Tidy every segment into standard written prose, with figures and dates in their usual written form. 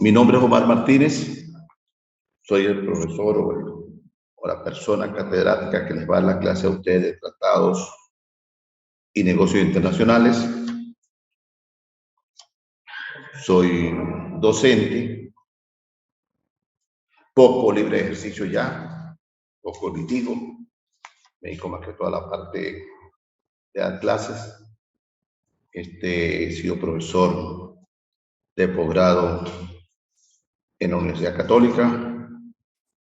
Mi nombre es Omar Martínez, soy el profesor o la persona catedrática que les va a dar la clase a ustedes de tratados y negocios internacionales. Soy docente, poco libre de ejercicio ya, poco litigo, me dedico más que toda la parte de dar clases. He sido profesor de posgrado en la Universidad Católica,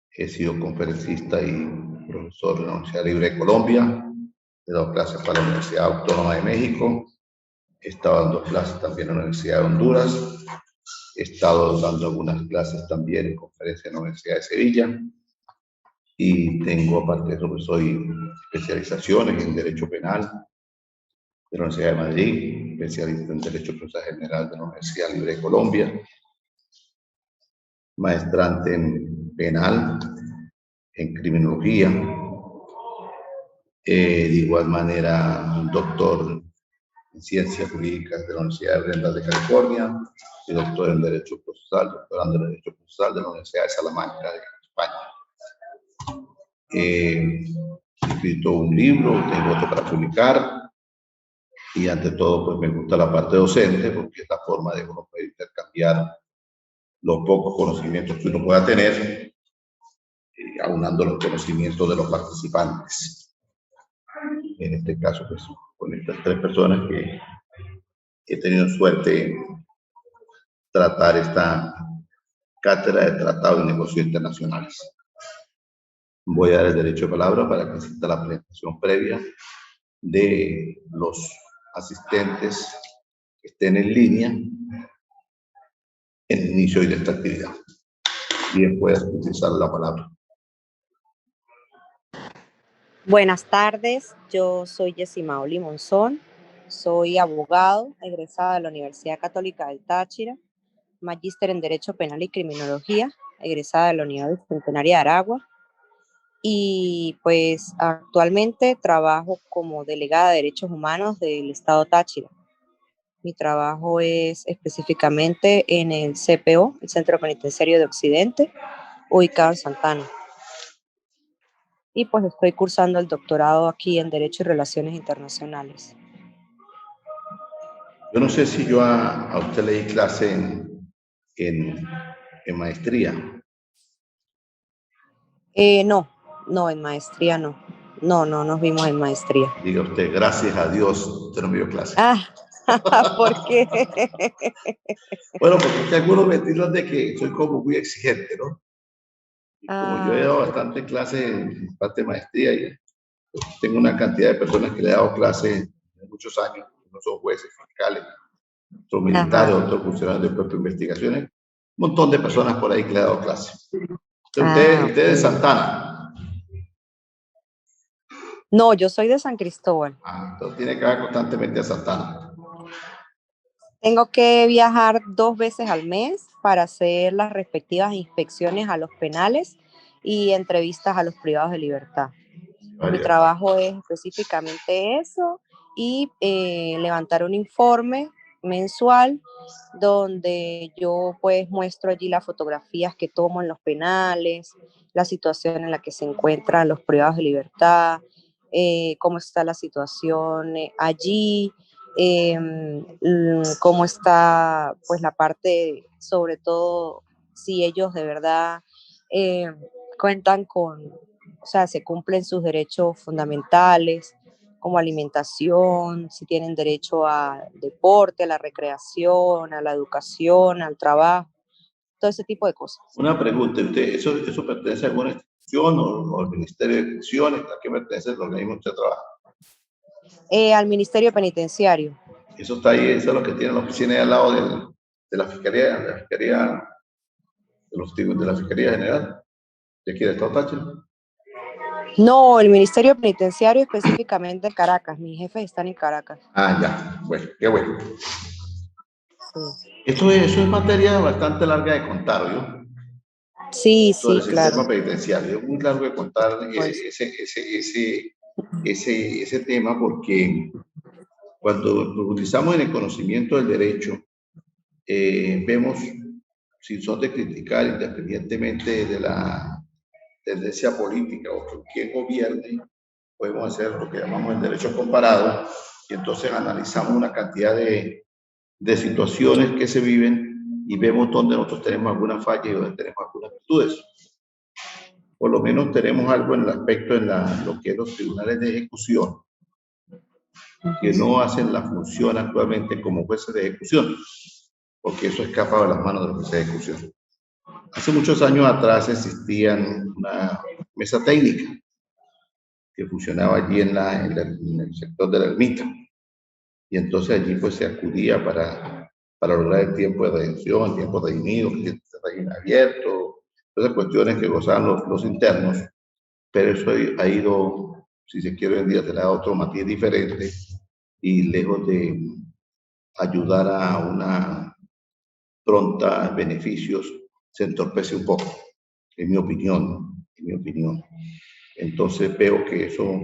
he sido conferencista y profesor de la Universidad Libre de Colombia, he dado clases para la Universidad Autónoma de México, he estado dando clases también en la Universidad de Honduras, he estado dando algunas clases también en conferencias en la Universidad de Sevilla y tengo, aparte de eso, soy especializaciones en Derecho Penal de la Universidad de Madrid, especialista en Derecho Procesal General de la Universidad Libre de Colombia, maestrante en Penal, en Criminología, de igual manera un doctor en Ciencias Jurídicas de la Universidad de Brenda de California y doctor en Derecho Procesal, doctorando en Derecho Procesal de la Universidad de Salamanca de España. He escrito un libro, tengo otro para publicar y ante todo pues me gusta la parte docente porque es la forma de uno poder intercambiar los pocos conocimientos que uno pueda tener, aunando los conocimientos de los participantes. En este caso, pues, con estas tres personas que he tenido suerte en tratar esta cátedra de Tratado y Negocios Internacionales. Voy a dar el derecho de palabra para que exista la presentación previa de los asistentes que estén en línea en el inicio de esta actividad. Y después utilizar la palabra. Buenas tardes, yo soy Yesimaoli Monzón, soy abogado, egresada de la Universidad Católica del Táchira, magíster en Derecho Penal y Criminología, egresada de la Unidad Centenaria de Aragua, y pues actualmente trabajo como delegada de Derechos Humanos del Estado Táchira. Mi trabajo es específicamente en el CPO, el Centro Penitenciario de Occidente, ubicado en Santana. Y pues estoy cursando el doctorado aquí en Derecho y Relaciones Internacionales. Yo no sé si yo a usted le di clase en maestría. No, en maestría no. No nos vimos en maestría. Diga usted, gracias a Dios, usted no me dio clase. ¿Por qué? Bueno, porque algunos me tildan de que soy como muy exigente, ¿no? Y como yo he dado bastante clase en parte de maestría y pues, tengo una cantidad de personas que le he dado clase en muchos años, unos son jueces, fiscales, otros militares, otros funcionarios de propia investigaciones, un montón de personas por ahí que le he dado clase. Entonces, usted es de Santana. No, yo soy de San Cristóbal. Entonces tiene que ir constantemente a Santana. Tengo que viajar 2 veces al mes para hacer las respectivas inspecciones a los penales y entrevistas a los privados de libertad. Mi trabajo es específicamente eso y levantar un informe mensual donde yo pues muestro allí las fotografías que tomo en los penales, la situación en la que se encuentran los privados de libertad, cómo está la situación allí, cómo está pues la parte, sobre todo si ellos de verdad cuentan con, o sea, se cumplen sus derechos fundamentales como alimentación, si tienen derecho a deporte, a la recreación, a la educación, al trabajo, todo ese tipo de cosas. Una pregunta, ¿usted eso pertenece a alguna institución o al Ministerio de Educación? ¿A qué pertenece el organismo que usted trabaja? Al Ministerio Penitenciario. Eso está ahí, eso es lo que tiene la oficina ahí al lado de la Fiscalía, de la Fiscalía General de aquí de Estado Táchira. No, el Ministerio Penitenciario específicamente en Caracas. Mis jefes están en Caracas. Ya, bueno, qué bueno. Sí. Eso es materia bastante larga de contar, ¿yo? Sí, Sobre el claro. sistema penitenciario. Es muy largo de contar ese tema porque cuando profundizamos en el conocimiento del derecho, vemos si son de criticar independientemente de la tendencia política o que quien gobierne, podemos hacer lo que llamamos el derecho comparado, y entonces analizamos una cantidad de situaciones que se viven y vemos dónde nosotros tenemos alguna falla y dónde tenemos algunas virtudes. Por lo menos tenemos algo en el aspecto en lo que es los tribunales de ejecución, que no hacen la función actualmente como jueces de ejecución, porque eso escapa de las manos de los jueces de ejecución. Hace muchos años atrás existía una mesa técnica que funcionaba allí en el sector de la ermita, y entonces allí pues se acudía para lograr el tiempo de redención, el tiempo redimido, el régimen abierto, todas esas cuestiones que gozaban los internos, pero eso ha ido, si se quiere hoy en día, se le da otro matiz diferente, y lejos de ayudar a una pronta beneficios, se entorpece un poco, en mi opinión, en mi opinión. Entonces veo que eso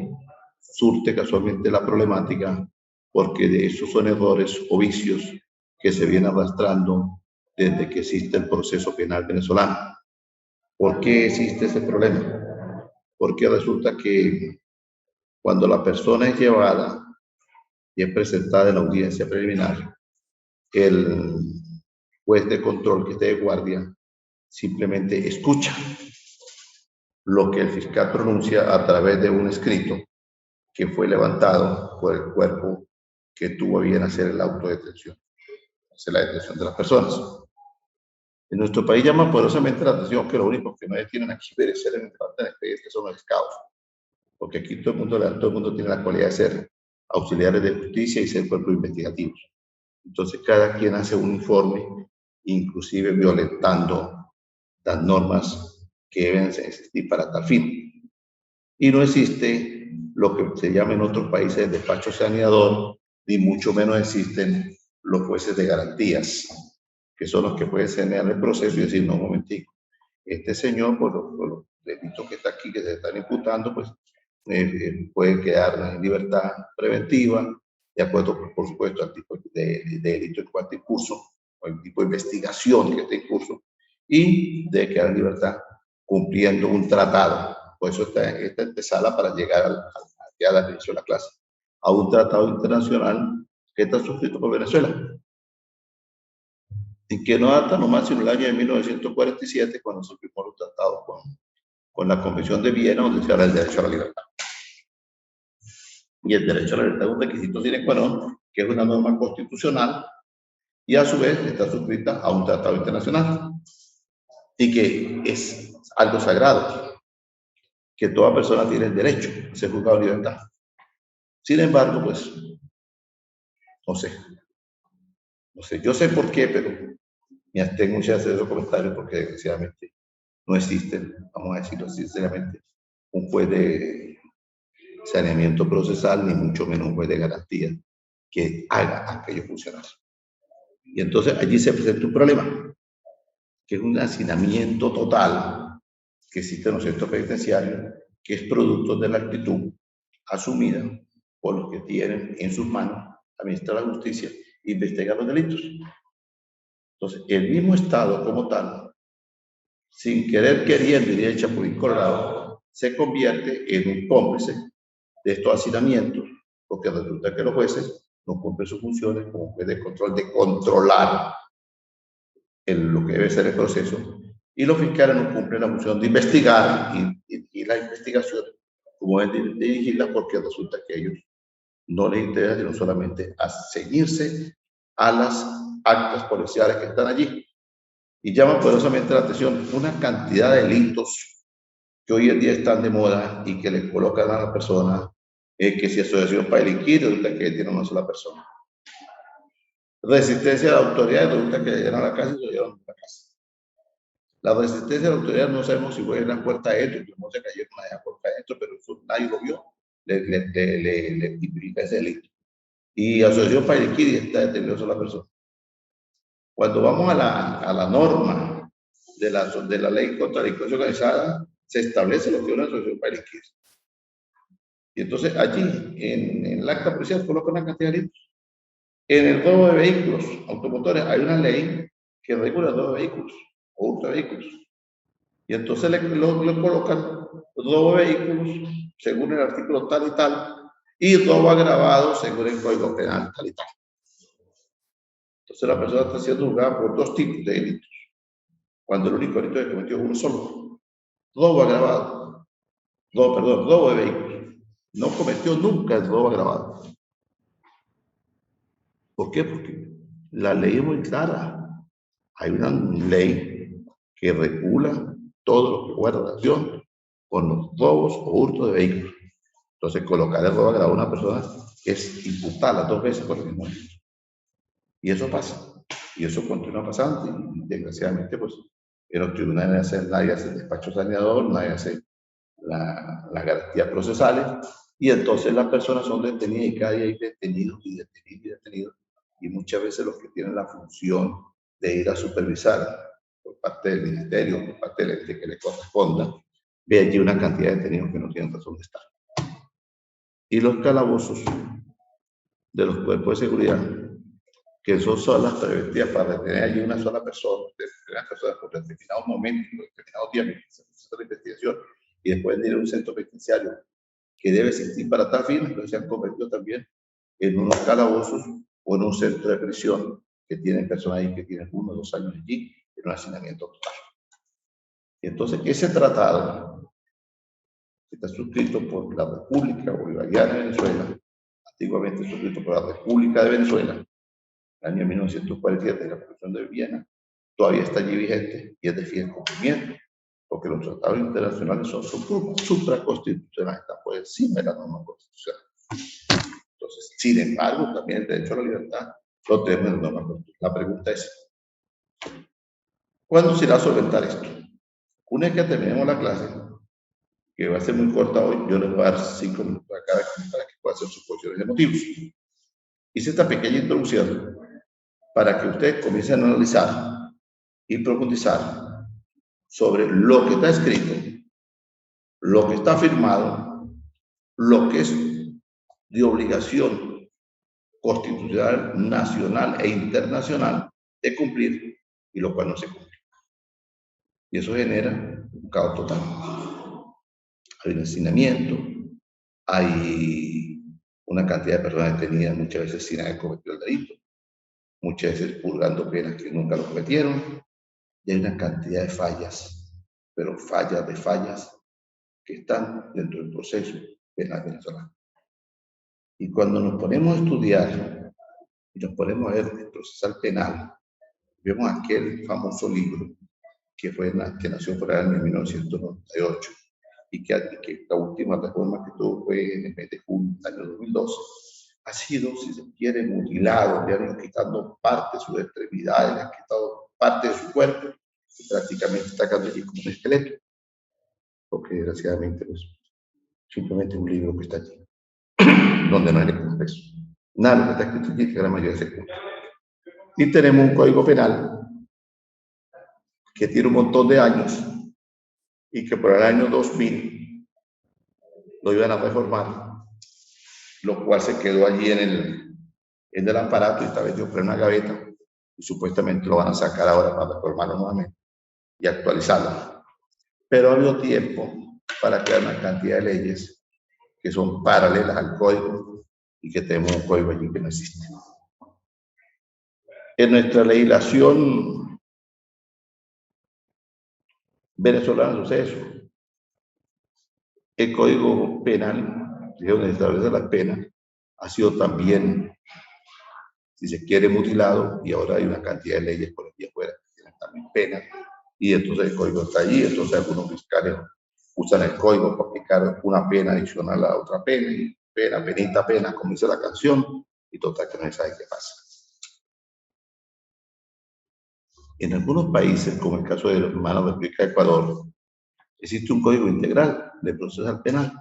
surte casualmente la problemática, porque de esos son errores o vicios que se vienen arrastrando desde que existe el proceso penal venezolano. ¿Por qué existe ese problema? Porque resulta que cuando la persona es llevada y es presentada en la audiencia preliminar, el juez de control que esté de guardia simplemente escucha lo que el fiscal pronuncia a través de un escrito que fue levantado por el cuerpo que tuvo bien hacer el auto de detención, hacer la detención de las personas. En nuestro país llama poderosamente la atención que lo único que no tienen aquí perecer en el parte de expediente son los escados, porque aquí todo el mundo tiene la cualidad de ser auxiliares de justicia y ser cuerpos investigativos. Entonces cada quien hace un informe, inclusive violentando las normas que deben existir para tal fin. Y no existe lo que se llama en otros países el despacho saneador, ni mucho menos existen los jueces de garantías, que son los que pueden sanear el proceso y decir, no, un momentico, este señor, por los delitos que está aquí, que se están imputando, pues puede quedar en libertad preventiva, de acuerdo, por supuesto, al tipo de delito en cuanto está en curso, o el tipo de investigación que está en curso, y de quedar en libertad cumpliendo un tratado. Por eso esta antesala para llegar a la inicio de la clase, a un tratado internacional que está suscrito por Venezuela, y que no data nomás sino el año de 1947, cuando se firmó el tratado con la Convención de Viena, donde se habla del derecho a la libertad. Y el derecho a la libertad es un requisito sine qua non, que es una norma constitucional, y a su vez está suscrita a un tratado internacional, y que es algo sagrado, que toda persona tiene el derecho a ser juzgado en libertad. Sin embargo, pues, no sé, yo sé por qué, pero me abstengo muchas veces de esos comentarios porque desgraciadamente no existen, vamos a decirlo sinceramente, un juez de saneamiento procesal, ni mucho menos un juez de garantía que haga aquello funcionar. Y entonces allí se presenta un problema, que es un hacinamiento total que existe en los centros penitenciarios, que es producto de la actitud asumida por los que tienen en sus manos administrar la justicia e investigar los delitos. Entonces, el mismo Estado como tal, sin querer queriendo, diría el Chapulín Colorado, se convierte en un cómplice de estos hacinamientos, porque resulta que los jueces no cumplen sus funciones como juez de control, de controlar lo que debe ser el proceso, y los fiscales no cumplen la función de investigar y la investigación como es dirigirla, porque resulta que ellos no les interesa sino solamente a ceñirse a las actas policiales que están allí. Y llama poderosamente la atención una cantidad de delitos que hoy en día están de moda y que le colocan a la persona que si asociación para delinquir, resulta que tiene una sola persona. Resistencia de la autoridad, resulta que llegaron a la casa y se llevaron a la casa. La resistencia de la autoridad no sabemos si fue en la puerta adentro, que no se cayeron a la puerta adentro, pero eso nadie lo vio, le tipifica ese delito. Y asociación para delinquir está detenido a la persona. Cuando vamos a la norma de la ley contra la delincuencia organizada, se establece lo que es una asociación para delinquir. Y entonces allí, en el acta policial, coloca una cantidad de delitos. En el robo de vehículos automotores hay una ley que regula el robo de vehículos. o hurto de vehículos. Y entonces le colocan robo de vehículos según el artículo tal y tal, y robo agravado según el Código Penal tal y tal. Entonces la persona está siendo juzgada por dos tipos de delitos, cuando el único delito que cometió es uno solo: robo agravado. Robo de vehículos. No cometió nunca el robo agravado. ¿Por qué? Porque la ley es muy clara. Hay una ley que regula todo lo que guarda relación con los robos o hurtos de vehículos. Entonces, colocar el robo agravado a una persona es imputarla 2 veces por el mismo delito. Y eso pasa. Y eso continúa pasando. Y desgraciadamente, pues, en los tribunales nadie hace el despacho saneador, nadie hace las garantías procesales, y entonces las personas son detenidas y cada día hay detenidos y detenidos y detenidos, y muchas veces los que tienen la función de ir a supervisar por parte del ministerio, por parte del ente que le corresponda, ve allí una cantidad de detenidos que no tienen razón de estar. Y los calabozos de los cuerpos de seguridad, que son las preventivas para detener allí una sola persona, por determinados momentos, por determinados días, se hace la investigación, y después de ir a un centro penitenciario que debe existir para tal fin, entonces se han convertido también en unos calabozos o en un centro de prisión que tienen personas ahí que tienen 1 o 2 años allí en un hacinamiento total. Y entonces ese tratado está suscrito por la República Bolivariana de Venezuela, antiguamente suscrito por la República de Venezuela, en el año 1947, la Convención de Viena, todavía está allí vigente y es de fiel cumplimiento, porque los tratados internacionales son supraconstitucionales, están por encima de la norma constitucional. Entonces, sin embargo, también el derecho a la libertad lo tenemos en la norma constitucional. La pregunta es, ¿cuándo se irá a solventar esto? Una vez que terminemos la clase, que va a ser muy corta hoy, yo les voy a dar 5 minutos a cada quien para que pueda hacer sus posiciones de motivos. Hice esta pequeña introducción para que ustedes comiencen a analizar y profundizar sobre lo que está escrito, lo que está firmado, lo que es de obligación constitucional, nacional e internacional de cumplir y lo cual no se cumple. Y eso genera un caos total. Hay un hacinamiento, hay una cantidad de personas detenidas muchas veces sin haber cometido el delito, muchas veces purgando penas que nunca lo cometieron, y hay una cantidad de fallas, pero fallas que están dentro del proceso penal venezolano. Y cuando nos ponemos a estudiar y nos ponemos a ver el procesal penal, vemos aquel famoso libro que nació por allá en 1998 y que la última reforma que tuvo fue en el mes de junio del año 2012. Ha sido, si se quiere, mutilado, le han ido quitando parte de sus extremidades, le han quitado parte de su cuerpo y prácticamente está quedando allí como un esqueleto, porque desgraciadamente pues, simplemente es un libro que está allí, donde no hay ningún eso. Nada de lo que está escrito allí, que la mayoría se cumple. Y tenemos un código penal que tiene un montón de años y que por el año 2000 lo iban a reformar, lo cual se quedó allí en el aparato y está metido en una gaveta y supuestamente lo van a sacar ahora para reformarlo nuevamente y actualizarlo. Pero ha habido tiempo para crear una cantidad de leyes que son paralelas al código y que tenemos un código allí que no existe. En nuestra legislación venezolana sucede eso. El Código Penal, donde establece las penas, ha sido también, si se quiere, mutilado, y ahora hay una cantidad de leyes por aquí afuera que tienen también penas, y entonces el código está allí, entonces algunos fiscales usan el código para aplicar una pena adicional a la otra pena, y pena, como dice la canción, y total que no se sabe qué pasa. En algunos países, como el caso de los hermanos de República de Ecuador, existe un código integral de procesal penal.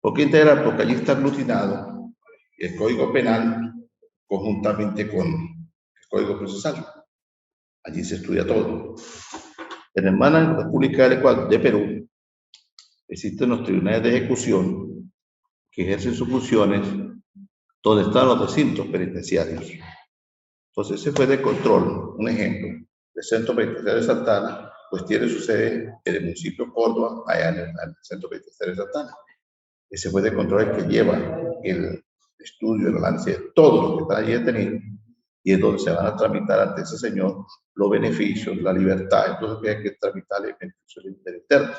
¿Por qué integral? Porque allí está aglutinado el código penal conjuntamente con el código procesal. Allí se estudia todo. En la hermana República del Ecuador, de Perú, existen los tribunales de ejecución que ejercen sus funciones donde están los recintos penitenciarios. Entonces, ese fue de control, un ejemplo, El Centro Penitenciario de Santana, pues tiene su sede en el municipio de Córdoba, allá en el Centro Penitenciario de Santana. Ese juez de control es el que lleva el estudio, el análisis de todos los que están allí detenidos, y es donde se van a tramitar ante ese señor los beneficios, la libertad, entonces hay que tramitar el beneficio del interno.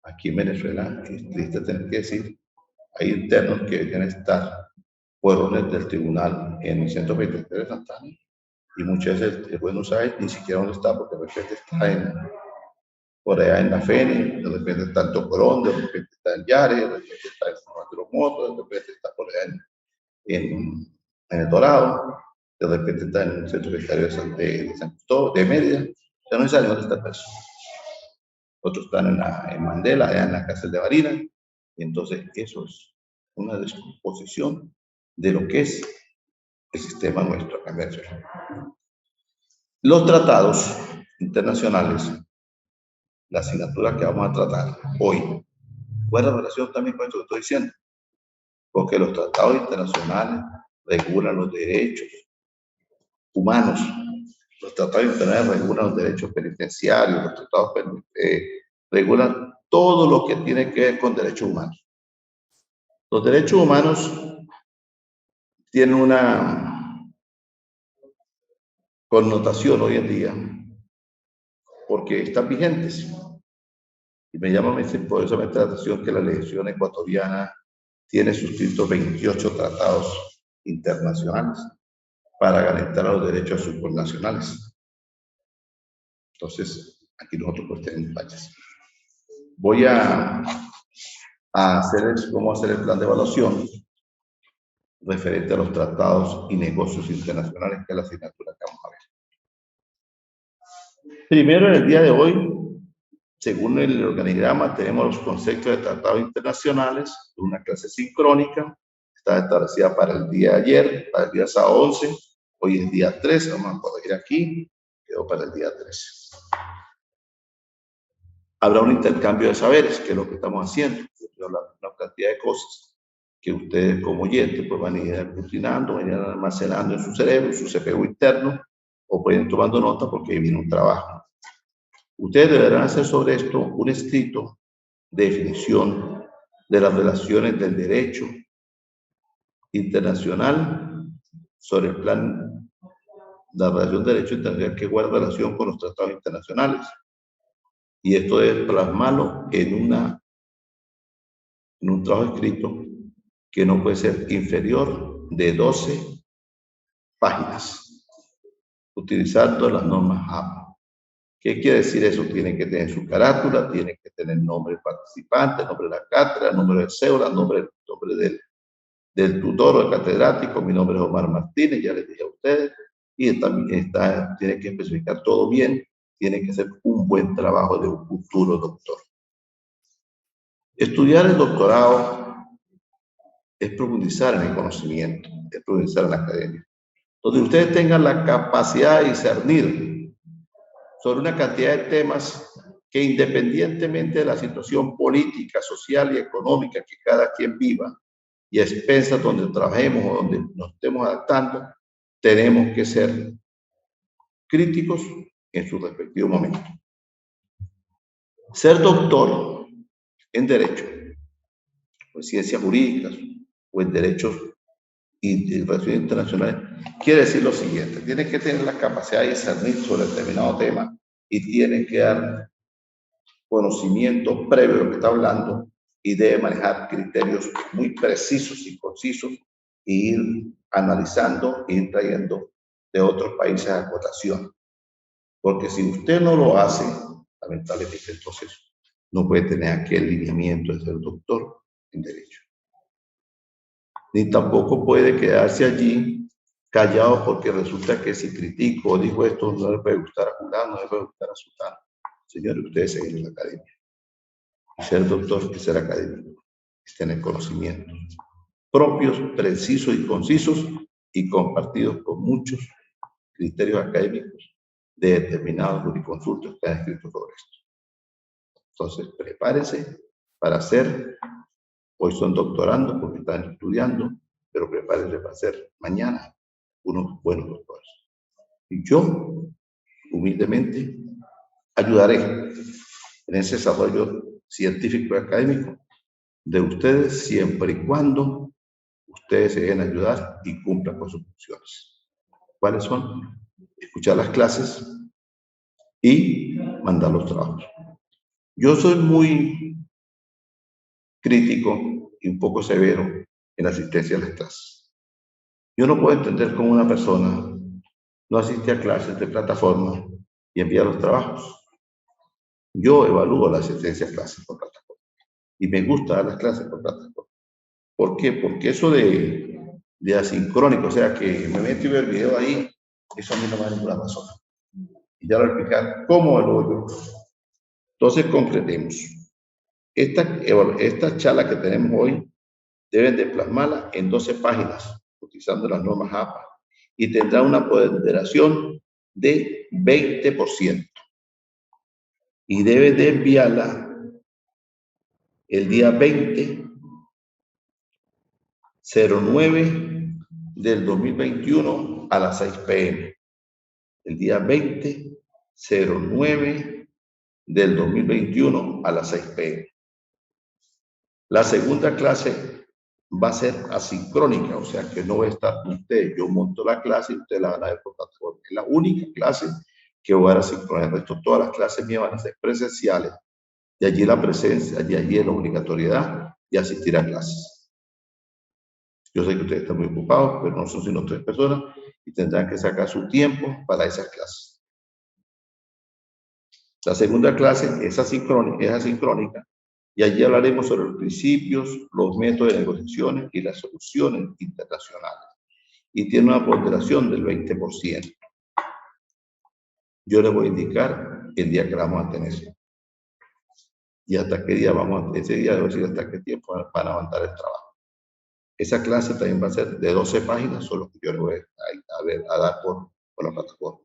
Aquí en Venezuela, es triste tener que decir, hay internos que deberían estar por orden del tribunal en el Centro Penitenciario de Santana, y muchas veces el juez no sabe ni siquiera dónde está, porque de repente está por allá en la FENI, de repente está en Tocorón, de repente está en Yare, de repente está en San Juan de los Motos, de repente está por allá en El Dorado, de repente está en el Centro Penitenciario de San Cristóbal, de Mérida, o sea, no se sabe dónde está el preso. Otros están en Mandela, allá en la cárcel de Barinas, y entonces eso es una descomposición de lo que es el sistema nuestro acá en Venezuela. Los tratados internacionales, la asignatura que vamos a tratar hoy, buena relación también con esto que estoy diciendo, porque los tratados internacionales regulan los derechos humanos, los tratados internacionales regulan los derechos penitenciarios, los tratados regulan todo lo que tiene que ver con derechos humanos. Los derechos humanos tienen una connotación hoy en día porque están vigentes. Y me llama poderosamente la atención que la legislación ecuatoriana tiene suscritos 28 tratados internacionales para garantizar los derechos de sus connacionales. Entonces, aquí nosotros pues tenemos fallas. Voy a hacer cómo hacer el plan de evaluación referente a los tratados y negocios internacionales, que es la asignatura que vamos a ver. Primero, en el día de hoy, según el organigrama, tenemos los conceptos de tratados internacionales, una clase sincrónica, está establecida para el día de ayer, para el día sábado 11, hoy es día 13, vamos a corregir aquí, quedó para el día 13. Habrá un intercambio de saberes, que es lo que estamos haciendo, una cantidad de cosas que ustedes como oyentes pues van a ir aglutinando, van a ir almacenando en su cerebro, en su CPU interno, o pueden ir tomando nota porque viene un trabajo. Ustedes deberán hacer sobre esto un escrito de definición de las relaciones del derecho internacional sobre el plan, la relación del derecho internacional que guarda relación con los tratados internacionales. Y esto es plasmarlo en un trabajo escrito que no puede ser inferior de 12 páginas, utilizando las normas APA. ¿Qué quiere decir eso? Tiene que tener su carátula, tiene que tener nombre del participante, nombre de la cátedra, número de cédula, nombre del tutor o del catedrático. Mi nombre es Omar Martínez, ya les dije a ustedes, y también tiene que especificar todo bien, tiene que ser un buen trabajo de un futuro doctor. Estudiar el doctorado es profundizar en el conocimiento, es profundizar en la academia, donde ustedes tengan la capacidad de discernir sobre una cantidad de temas que, independientemente de la situación política, social y económica que cada quien viva, y a expensas donde trabajemos o donde nos estemos adaptando, tenemos que ser críticos en su respectivo momento. Ser doctor en Derecho, o en Ciencias Jurídicas, o en Derechos y Relaciones Internacionales, quiere decir lo siguiente: tiene que tener la capacidad de discernir sobre determinado tema y tiene que dar conocimiento previo de lo que está hablando, y debe manejar criterios muy precisos y concisos e ir analizando e ir trayendo de otros países a cotación. Porque si usted no lo hace, lamentablemente entonces no puede tener aquel lineamiento de ser doctor en Derecho. Ni tampoco puede quedarse allí callado porque resulta que si critico o digo esto no le puede gustar a fulano, no le puede gustar a sultano. Señores, ustedes siguen en la academia. Y ser doctor es ser académico, es tener conocimientos propios, precisos y concisos y compartidos con muchos criterios académicos de determinados jurisconsultos que han escrito sobre esto. Entonces, prepárense para ser, hoy son doctorandos porque están estudiando, pero prepárense para ser mañana unos buenos doctores. Y yo humildemente ayudaré en ese desarrollo científico y académico de ustedes siempre y cuando ustedes se dejen ayudar y cumplan con sus funciones. ¿Cuáles son? Escuchar las clases y mandar los trabajos. Yo soy muy crítico y un poco severo en la asistencia a las clases. Yo no puedo entender cómo una persona no asiste a clases de plataforma y envía los trabajos. Yo evalúo la asistencia a clases por plataforma y me gusta dar las clases por plataforma. ¿Por qué? Porque eso de asincrónico, o sea, que me meto y veo el video ahí, eso a mí no me da ninguna razón. Y ya lo voy a explicar cómo evalúo yo. Entonces, concretemos. Esta charla que tenemos hoy deben de plasmarla en 12 páginas, utilizando las normas APA, y tendrá una ponderación de 20%. Y debe de enviarla el día 20/09 del 2021 a las 6 p.m. El día 20/09 del 2021 a las 6 p.m. La segunda clase va a ser asincrónica, o sea que no va a estar usted. Yo monto la clase y usted la van a ver por plataforma. Es la única clase que voy a dar asincrónica. El resto, todas las clases mías van a ser presenciales. De allí la presencia, de allí la obligatoriedad de asistir a clases. Yo sé que ustedes están muy ocupados, pero no son sino 3 personas y tendrán que sacar su tiempo para esas clases. La segunda clase es asincrónica y allí hablaremos sobre los principios, los métodos de negociaciones y las soluciones internacionales. Y tiene una ponderación del 20%. Yo les voy a indicar el día que la vamos a tener. Y hasta qué día ese día debo decir hasta qué tiempo van a avanzar el trabajo. Esa clase también va a ser de 12 páginas, solo que yo les voy a dar por la plataforma.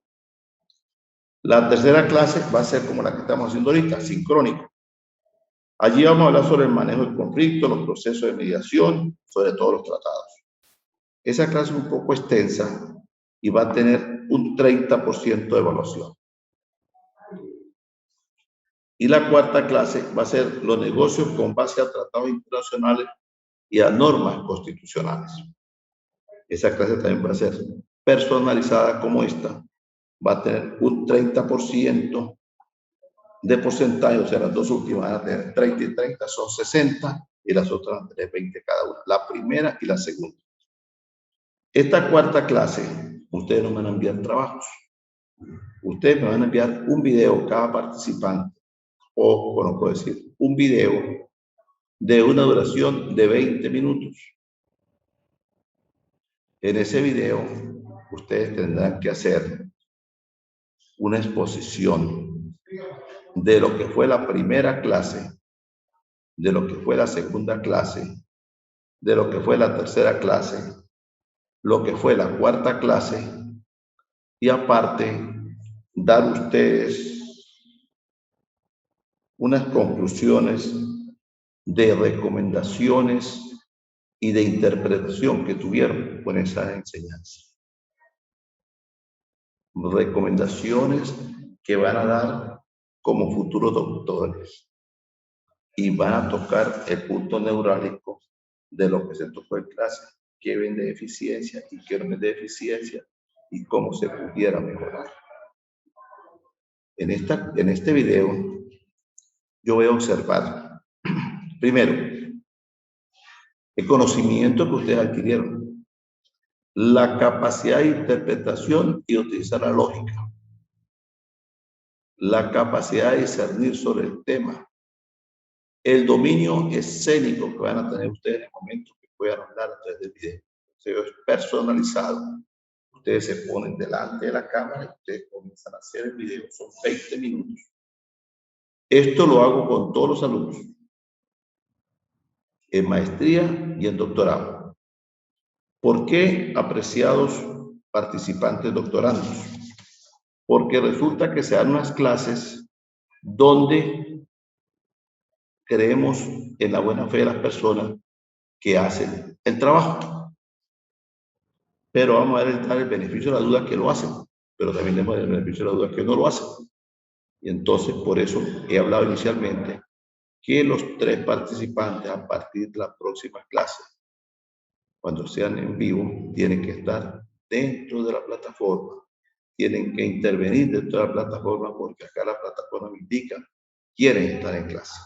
La tercera clase va a ser como la que estamos haciendo ahorita, sincrónica. Allí vamos a hablar sobre el manejo del conflicto, los procesos de mediación, sobre todos los tratados. Esa clase es un poco extensa y va a tener un 30% de evaluación. Y la cuarta clase va a ser los negocios con base a tratados internacionales y a normas constitucionales. Esa clase también va a ser personalizada como esta. Va a tener un 30% de porcentaje, o sea, las dos últimas van a tener 30 y 30, son 60, y las otras van a tener 20 cada una, la primera y la segunda. Esta cuarta clase, ustedes no van a enviar trabajos. Ustedes me van a enviar un video cada participante, o, bueno, puedo decir, un video de una duración de 20 minutos. En ese video, ustedes tendrán que hacer una exposición de lo que fue la primera clase, de lo que fue la segunda clase, de lo que fue la tercera clase, lo que fue la cuarta clase, y aparte dar ustedes unas conclusiones de recomendaciones y de interpretación que tuvieron con esa enseñanza. Recomendaciones que van a dar como futuros doctores y van a tocar el punto neurálgico de lo que se tocó en clase, qué ven de eficiencia y qué no ven de eficiencia y cómo se pudiera mejorar. En este video yo voy a observar, primero, el conocimiento que ustedes adquirieron, la capacidad de interpretación y utilizar la lógica, la capacidad de discernir sobre el tema, el dominio escénico que van a tener ustedes en el momento que puedan hablar a través del video. Es personalizado. Ustedes se ponen delante de la cámara y ustedes comienzan a hacer el video. Son 20 minutos. Esto lo hago con todos los alumnos, en maestría y en doctorado. ¿Por qué, apreciados participantes doctorandos? Porque resulta que se dan unas clases donde creemos en la buena fe de las personas que hacen el trabajo. Pero vamos a dar el beneficio de la duda que lo hacen. pero también tenemos el beneficio de la duda que no lo hacen. Y entonces, por eso he hablado inicialmente que los 3 participantes a partir de la próxima clase, cuando sean en vivo, tienen que estar dentro de la plataforma, tienen que intervenir dentro de la plataforma porque acá la plataforma me indica quieren estar en clase.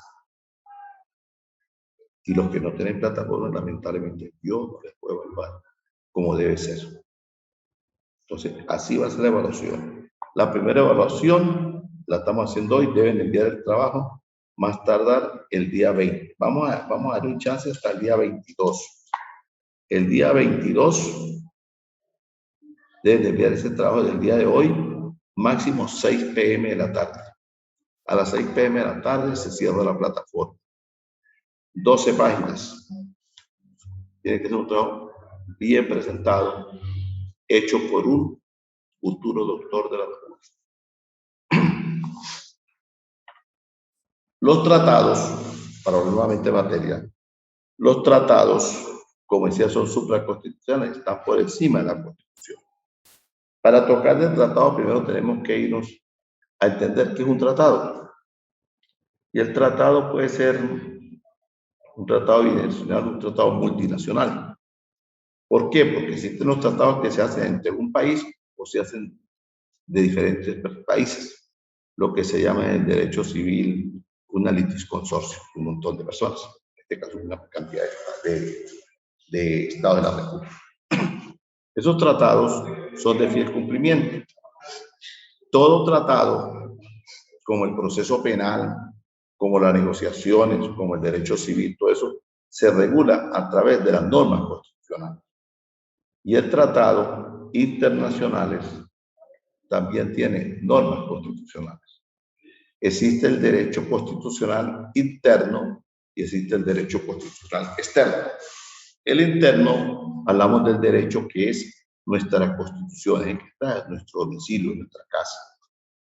Y los que no tienen plataforma, lamentablemente, yo no les puedo evaluar como debe ser. Entonces, así va a ser la evaluación. La primera evaluación la estamos haciendo hoy, deben enviar el trabajo más tardar el día 20. Vamos a dar un chance hasta el día 22. El día 22 deben enviar ese trabajo del día de hoy, máximo 6 p.m. de la tarde. A las 6 p.m. de la tarde se cierra la plataforma. 12 páginas. Tiene que ser un trabajo bien presentado, hecho por un futuro doctor de la República. Los tratados, para nuevamente materia, los tratados, como decía, son supraconstitucionales, están por encima de la Constitución. Para tocar el tratado, primero tenemos que irnos a entender qué es un tratado. Y el tratado puede ser un tratado binacional, un tratado multinacional. ¿Por qué? Porque existen los tratados que se hacen entre un país o se hacen de diferentes países, lo que se llama en el derecho civil una litis consorcio, un montón de personas, en este caso una cantidad de estados de la República. Esos tratados son de fiel cumplimiento. Todo tratado, como el proceso penal, como las negociaciones, como el derecho civil, todo eso se regula a través de las normas constitucionales. Y el tratado internacionales también tiene normas constitucionales. Existe el derecho constitucional interno y existe el derecho constitucional externo. El interno, hablamos del derecho que es nuestra constitución, en que está nuestro domicilio, nuestra casa,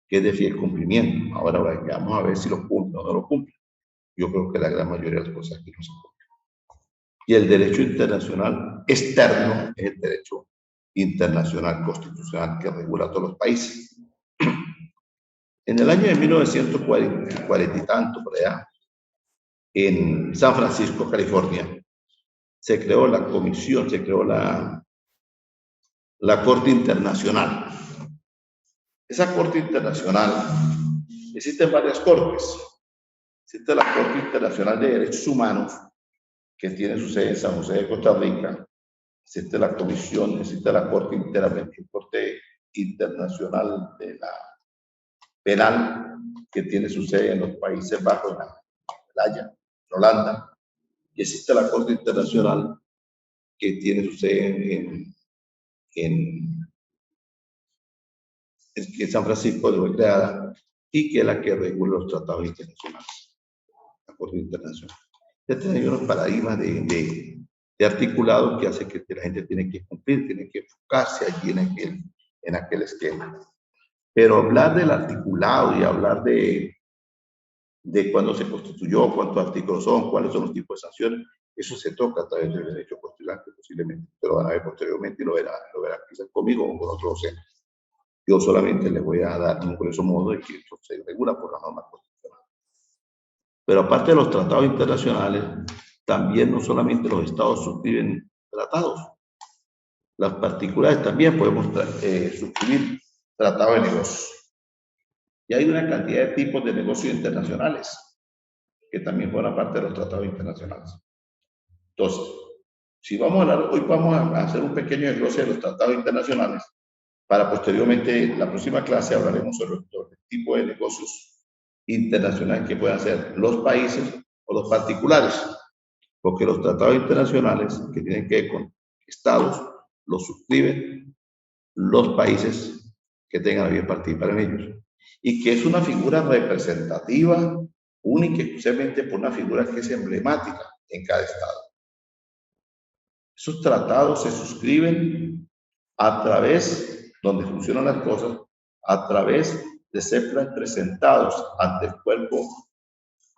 que es de fiel cumplimiento. Ahora vamos a ver si lo cumple o no lo cumple. Yo creo que la gran mayoría de las cosas aquí no se cumplen. Y el derecho internacional externo es el derecho internacional constitucional que regula a todos los países. En el año de 1940 y tanto, por allá, en San Francisco, California, se creó la comisión, se creó la Corte Internacional. Esa Corte Internacional, existen varias cortes. Existe la Corte Internacional de Derechos Humanos, que tiene su sede en San José de Costa Rica. Existe la Comisión, existe la Corte Internacional de la Penal, que tiene su sede en los Países Bajos, en La Haya, en Holanda. Y existe la Corte Internacional que tiene su sede en San Francisco, de creada, y que es la que regula los tratados internacionales, la Corte Internacional. Este hay unos paradigmas de articulado que hace que la gente tiene que cumplir, tiene que enfocarse allí en aquel esquema. Pero hablar del articulado y hablar de cuándo se constituyó, cuántos artículos son, cuáles son los tipos de sanciones, eso se toca a través del derecho constitucional, que posiblemente lo van a ver posteriormente y lo verán quizás conmigo o con otro docente. Yo solamente les voy a dar un grueso modo de que esto se regula por la norma constitucional. Pero aparte de los tratados internacionales, también no solamente los estados suscriben tratados. Las particulares también podemos suscribir tratados de negocios. Y hay una cantidad de tipos de negocios internacionales que también forman parte de los tratados internacionales. Entonces, si vamos a hablar, hoy vamos a hacer un pequeño desglose de los tratados internacionales, para posteriormente, la próxima clase, hablaremos sobre el tipo de negocios internacionales que pueden hacer los países o los particulares, porque los tratados internacionales que tienen que ver con estados, los suscriben los países que tengan a bien participar en ellos, y que es una figura representativa, única y exclusivamente por una figura que es emblemática en cada estado. Esos tratados se suscriben a través, donde funcionan las cosas, a través de ser presentados ante el cuerpo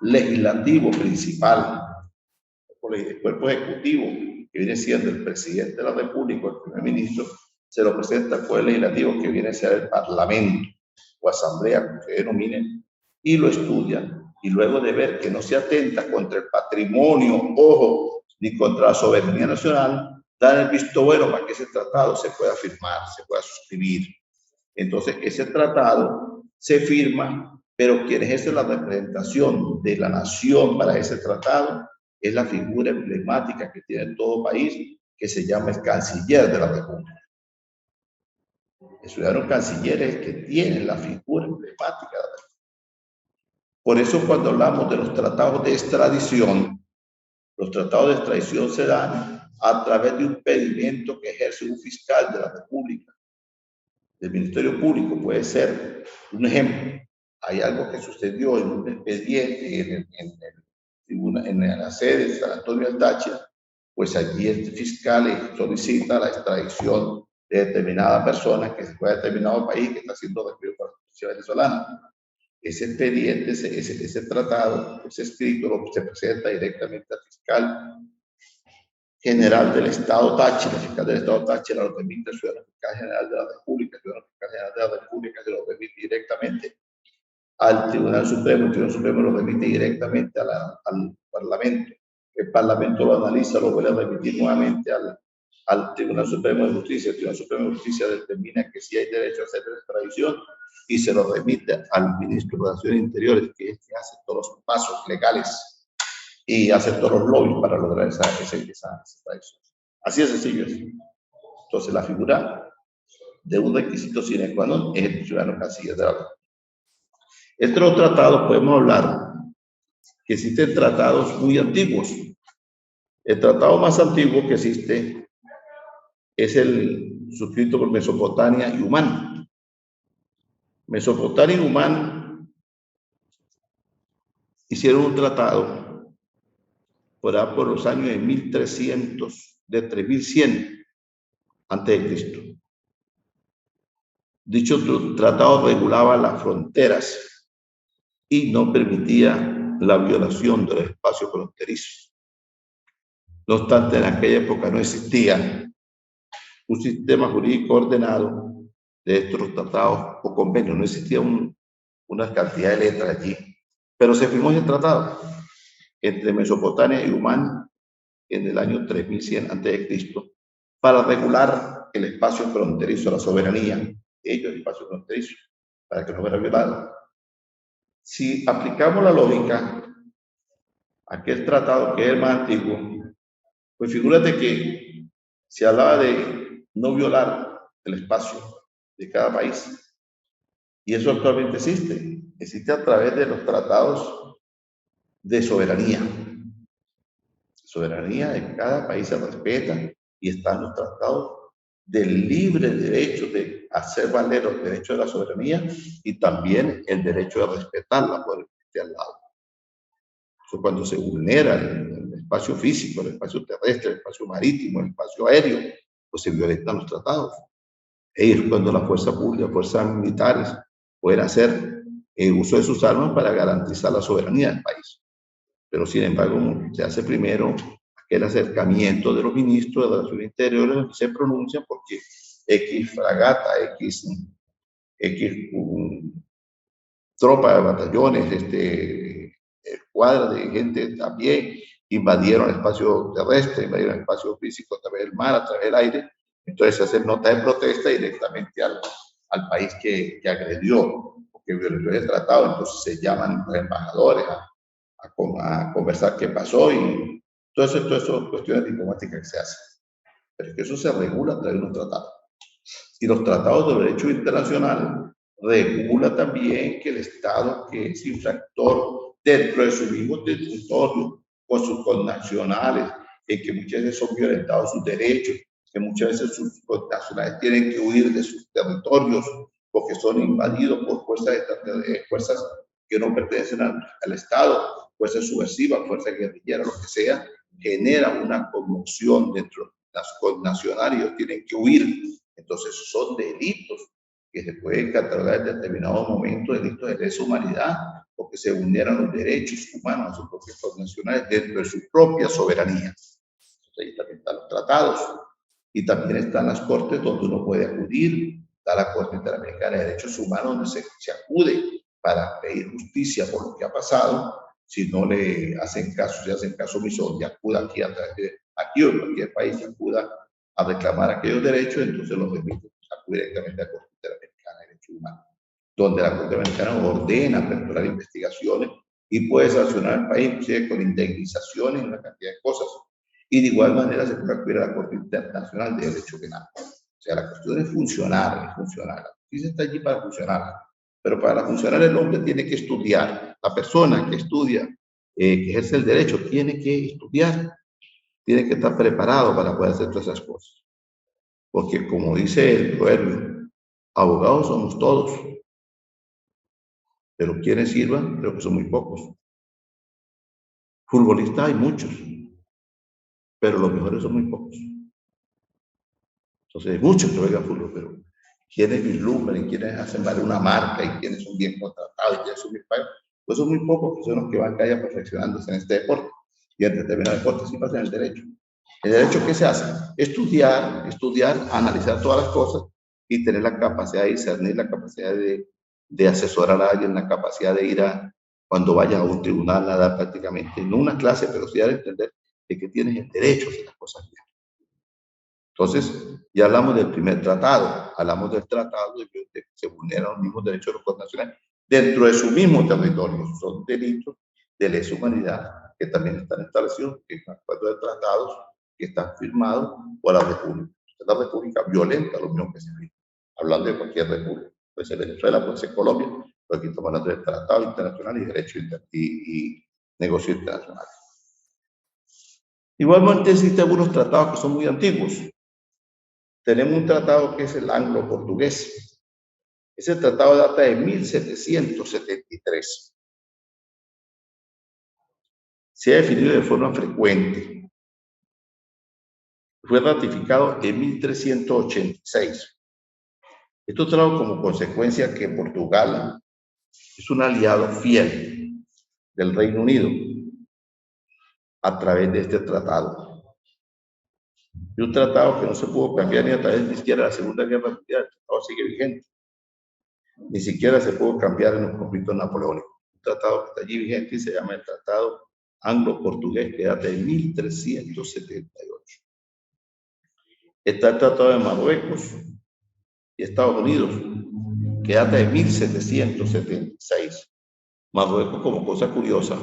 legislativo principal, el cuerpo ejecutivo, que viene siendo el presidente de la República, el primer ministro, se lo presenta al Poder Legislativo, que viene a ser el Parlamento o Asamblea, como se denominen, y lo estudian. Y luego de ver que no se atenta contra el patrimonio, ojo, ni contra la soberanía nacional, dan el visto bueno para que ese tratado se pueda firmar, se pueda suscribir. Entonces, ese tratado se firma, pero quien ejerce la representación de la nación para ese tratado es la figura emblemática que tiene todo país, que se llama el canciller de la República. El ciudadano canciller es el que tiene la figura emblemática de la República. Por eso, cuando hablamos de los tratados de extradición, los tratados de extradición se dan a través de un pedimento que ejerce un fiscal de la República, del Ministerio Público. Puede ser un ejemplo. Hay algo que sucedió en un expediente en la sede de San Antonio del Táchira, pues allí el fiscal solicita la extradición de determinada persona que se fue a determinado país que está siendo recluido por la justicia venezolana. Ese expediente, ese tratado, ese escrito, se presenta directamente al fiscal general del Estado Táchira. El fiscal del Estado Táchira lo remite al ciudadano fiscal general de la República. El ciudadano fiscal general de la República se lo remite directamente al Tribunal Supremo. El Tribunal Supremo lo remite directamente al Parlamento. El Parlamento lo analiza, lo vuelve a remitir nuevamente al Tribunal Supremo de Justicia. El Tribunal Supremo de Justicia determina que sí hay derecho a hacer la extradición y se lo remite al Ministro de Relaciones Interiores, que es el que hace todos los pasos legales y hace todos los lobbies para lograr esa extradición. Así de sencillo es. Entonces, la figura de un requisito sine qua non es el ciudadano canciller de la República. Entre los tratados podemos hablar que existen tratados muy antiguos. El tratado más antiguo que existe es el suscrito por Mesopotamia y Umán. Mesopotamia y Umán hicieron un tratado por los años de 1300, de 3100 antes de Cristo. Dicho tratado regulaba las fronteras y no permitía la violación de los espacios fronterizos. No obstante, en aquella época no existía un sistema jurídico ordenado de estos tratados o convenios, no existía una cantidad de letras allí, pero se firmó ese tratado entre Mesopotamia y Umán en el año 3100 a.C. para regular el espacio fronterizo, la soberanía de ellos, el espacio fronterizo, para que no fuera violado. Si aplicamos la lógica a aquel tratado que es el más antiguo, pues figúrate que se hablaba de no violar el espacio de cada país. Y eso actualmente existe. Existe a través de los tratados de soberanía. Soberanía de cada país se respeta y están los tratados del libre derecho de hacer valer los derechos de la soberanía y también el derecho de respetarla por el que esté al lado. Eso cuando se vulnera el espacio físico, el espacio terrestre, el espacio marítimo, el espacio aéreo, pues se violentan los tratados. Es cuando la fuerza pública, fuerzas militares pueden hacer uso de sus armas para garantizar la soberanía del país. Pero sin embargo, se hace primero aquel acercamiento de los ministros de Relaciones Interiores, se pronuncian porque X fragata, X tropa de batallones, cuadras de gente también invadieron el espacio terrestre, invadieron el espacio físico a través del mar, a través del aire. Entonces se hace nota de protesta directamente al país que agredió o que violó el tratado. Entonces se llaman los embajadores a conversar qué pasó y todo eso son cuestiones diplomáticas que se hacen. Pero es que eso se regula a través de unos tratados. Y los tratados de derecho internacional regula también que el Estado que es infractor dentro de su mismo territorio con sus connacionales, que muchas veces son violentados sus derechos, que muchas veces sus connacionales tienen que huir de sus territorios porque son invadidos por fuerzas que no pertenecen al Estado, fuerzas subversivas, fuerzas guerrilleras, lo que sea, genera una conmoción dentro de las connacionales y ellos tienen que huir. Entonces son delitos que se pueden catalogar en determinados momentos, delitos de lesa humanidad, porque se vulneran los derechos humanos a sus propios connacionales dentro de su propia soberanía. Entonces ahí también están los tratados. Y también están las cortes donde uno puede acudir. Está la Corte Interamericana de Derechos Humanos, donde se acude para pedir justicia por lo que ha pasado. Si no le hacen caso, si hacen caso omiso, donde acuda aquí, aquí o en cualquier país, acuda a reclamar aquellos derechos, entonces los remite, acude directamente a la Corte Interamericana de Derechos Humanos, donde la Corte Interamericana ordena aperturar investigaciones y puede sancionar al país, inclusive con indemnizaciones y una cantidad de cosas. Y de igual manera se puede acudir a la Corte Internacional de Derecho Penal. O sea, la cuestión es funcionar, es funcionar. La justicia está allí para funcionar. Pero para funcionar el hombre tiene que estudiar. La persona que estudia, que ejerce el derecho, tiene que estudiar. Tiene que estar preparado para poder hacer todas esas cosas. Porque como dice el proverbio, abogados somos todos. Pero quienes sirvan, creo que son muy pocos. Futbolistas hay muchos, pero los mejores son muy pocos. Entonces, hay muchos que juegan fútbol, pero quienes vislumbran y quienes hacen valer una marca y quienes son bien contratados y quienes son bien pagos, pues son muy pocos que son los que van cada perfeccionándose en este deporte. Y en determinados deportes sí pasa en el derecho. ¿El derecho qué se hace? Estudiar, analizar todas las cosas y tener la capacidad de discernir, la capacidad de asesorar a alguien, la capacidad de ir a, cuando vayas a un tribunal, a dar prácticamente, no una clase, pero sí dar a entender de que tienes el derecho a hacer las cosas bien. Entonces, ya hablamos del primer tratado, hablamos del tratado de que se vulneran los mismos derechos de los nacionales dentro de su mismo territorio. Son delitos de lesa humanidad que también están establecidos en acuerdos de tratados que están firmados por la República. La República violenta lo mismo que se firma, hablando de cualquier república. Puede ser Venezuela, puede ser Colombia, pero aquí estamos hablando de tratados internacionales y derecho y negocios internacionales. Igualmente existen algunos tratados que son muy antiguos. Tenemos un tratado que es el anglo-portugués. Ese tratado data de 1773. Se ha definido de forma frecuente. Fue ratificado en 1386. Esto trajo como consecuencia que Portugal es un aliado fiel del Reino Unido a través de este tratado. Y un tratado que no se pudo cambiar ni a través ni siquiera de la Segunda Guerra Mundial. El tratado sigue vigente. Ni siquiera se pudo cambiar en los conflictos napoleónicos. Un tratado que está allí vigente y se llama el Tratado Anglo-Portugués, que data de 1378. Está el Tratado de Marruecos y Estados Unidos, que data de 1776. Marruecos, como cosa curiosa,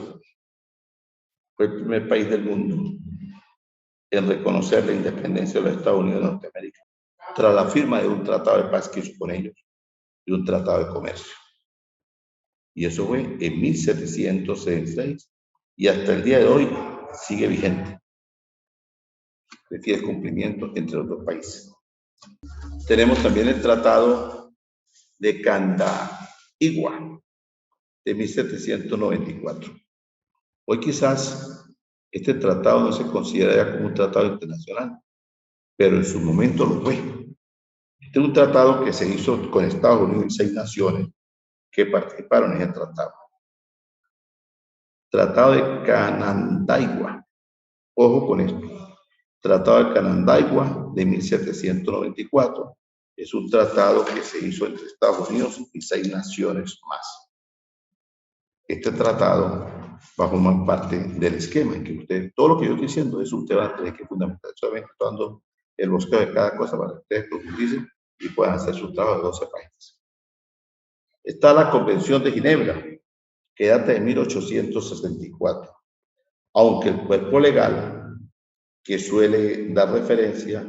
fue el primer país del mundo en reconocer la independencia de los Estados Unidos de Norteamérica, tras la firma de un tratado de paz que hizo con ellos y un tratado de comercio. Y eso fue en 1766 y hasta el día de hoy sigue vigente. Requiere cumplimiento entre los dos países. Tenemos también el Tratado de Candaigua de 1794. Hoy quizás este tratado no se considera ya como un tratado internacional, pero en su momento lo fue. Este es un tratado que se hizo con Estados Unidos y 6 naciones que participaron en el tratado. Tratado de Canandaigua. Ojo con esto. Tratado de Canandaigua de 1794. Es un tratado que se hizo entre Estados Unidos y 6 naciones más. Este tratado va a formar parte del esquema en que usted, todo lo que yo estoy diciendo es un tema que es fundamental. Solamente estoy dando el bosqueo de cada cosa para que ustedes profundicen y puedan hacer su trabajo de 12 países. Está la Convención de Ginebra, que data de 1864. Aunque el cuerpo legal que suele dar referencia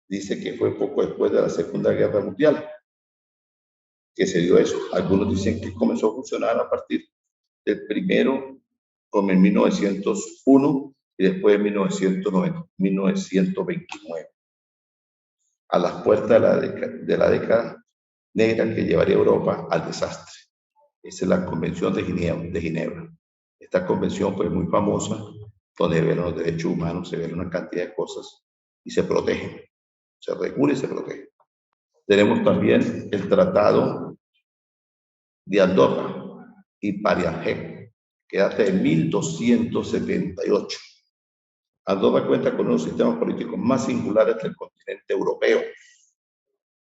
dice que fue poco después de la Segunda Guerra Mundial que se dio eso. Algunos dicen que comenzó a funcionar a partir del primero, como en 1901 y después en 1929, a las puertas de la década negra que llevaría a Europa al desastre. Esa es la Convención de Ginebra. Esta convención fue muy famosa, donde se ven los derechos humanos, se ven una cantidad de cosas y se protegen, se regula y se protege. Tenemos también el Tratado de Andorra y Pariaje, que data de 1278. Andorra cuenta con unos sistemas políticos más singulares del continente europeo,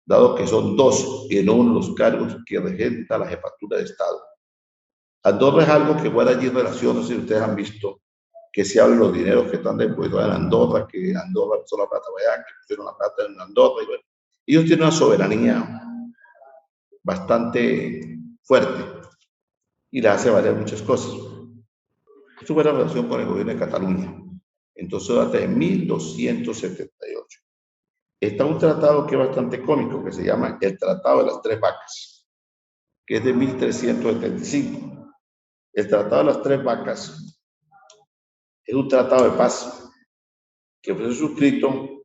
dado que son dos y no uno los cargos que regenta la jefatura de Estado. Andorra es algo que guarda allí relaciones, si ustedes han visto, que se habla de los dineros que están depositados en Andorra, que Andorra puso la plata allá, que pusieron la plata en Andorra. Y bueno, ellos tienen una soberanía bastante fuerte y le hace valer muchas cosas. Esto fue la relación con el gobierno de Cataluña. Entonces, data de 1278. Está un tratado que es bastante cómico, que se llama el Tratado de las Tres Vacas, que es de 1375. El Tratado de las Tres Vacas es un tratado de paz que fue suscrito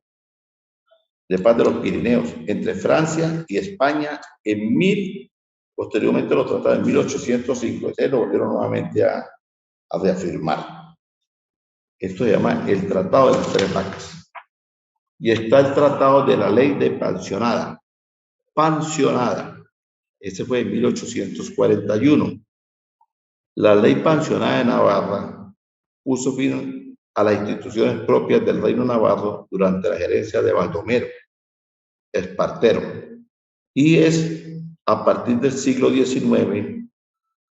de paz de los Pirineos entre Francia y España en posteriormente lo trataron en 1805. Ese lo volvieron nuevamente a reafirmar. Esto se llama el Tratado de las Tres Vacas. Y está el Tratado de la Ley de Pensionada. Pensionada. Ese fue en 1841. La Ley Pensionada de Navarra puso fin a las instituciones propias del Reino Navarro durante la gerencia de Baldomero Espartero. Y es a partir del siglo XIX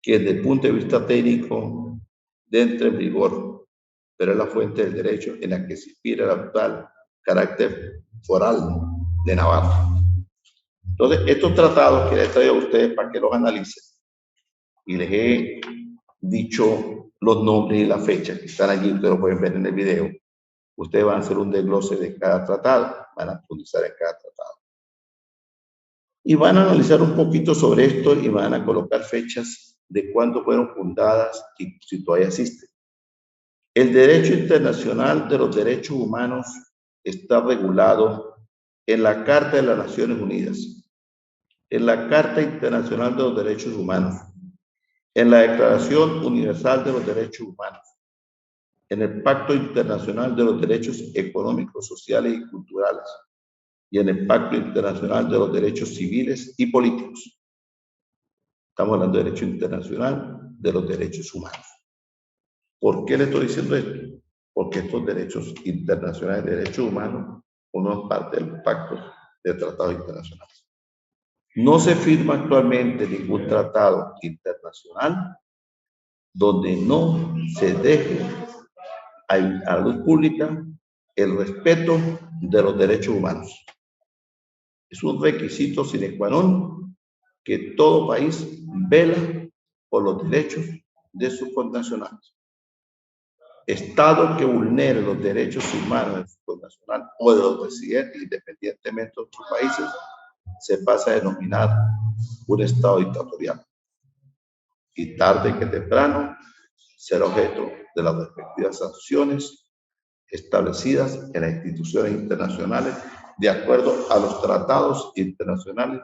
que desde el punto de vista técnico entra en vigor, pero es la fuente del derecho en la que se inspira el actual carácter foral de Navarra. Entonces, estos tratados que les he traído a ustedes para que los analicen, y les he dicho los nombres y las fechas que están allí, ustedes lo pueden ver en el video. Ustedes van a hacer un desglose de cada tratado, van a profundizar en cada tratado. Y van a analizar un poquito sobre esto y van a colocar fechas de cuándo fueron fundadas y si todavía existen. El derecho internacional de los derechos humanos está regulado en la Carta de las Naciones Unidas, en la Carta Internacional de los Derechos Humanos, en la Declaración Universal de los Derechos Humanos, en el Pacto Internacional de los Derechos Económicos, Sociales y Culturales y en el Pacto Internacional de los Derechos Civiles y Políticos. Estamos hablando de derecho internacional de los derechos humanos. ¿Por qué le estoy diciendo esto? Porque estos derechos internacionales de derechos humanos forman parte del pacto de tratados internacionales. No se firma actualmente ningún tratado internacional donde no se deje a la luz pública el respeto de los derechos humanos. Es un requisito sine qua non que todo país vela por los derechos de sus connacionales. Estado que vulnere los derechos humanos de su connacional o de los residentes, independientemente de otros países, se pasa a denominar un Estado dictatorial. Y tarde que temprano será objeto de las respectivas sanciones establecidas en las instituciones internacionales de acuerdo a los tratados internacionales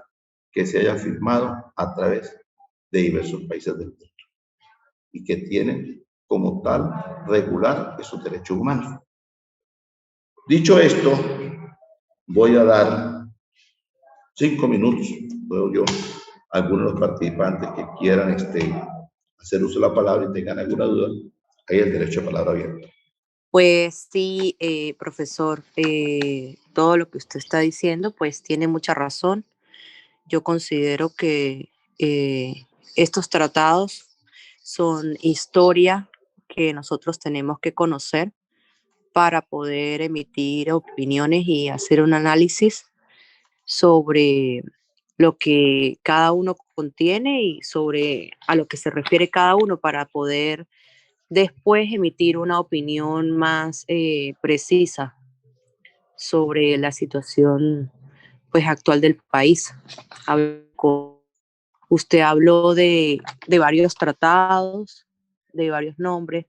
que se hayan firmado a través de diversos países del mundo y que tienen como tal regular esos derechos humanos. Dicho esto, voy a dar 5 minutos, puedo yo, a algunos de los participantes que quieran hacer uso de la palabra y tengan alguna duda, hay el derecho a palabra abierta. Pues sí, profesor, todo lo que usted está diciendo, pues tiene mucha razón. Yo considero que estos tratados son historia que nosotros tenemos que conocer para poder emitir opiniones y hacer un análisis sobre lo que cada uno contiene y sobre a lo que se refiere cada uno para poder después emitir una opinión más precisa sobre la situación pues actual del país. Usted habló de varios tratados, de varios nombres,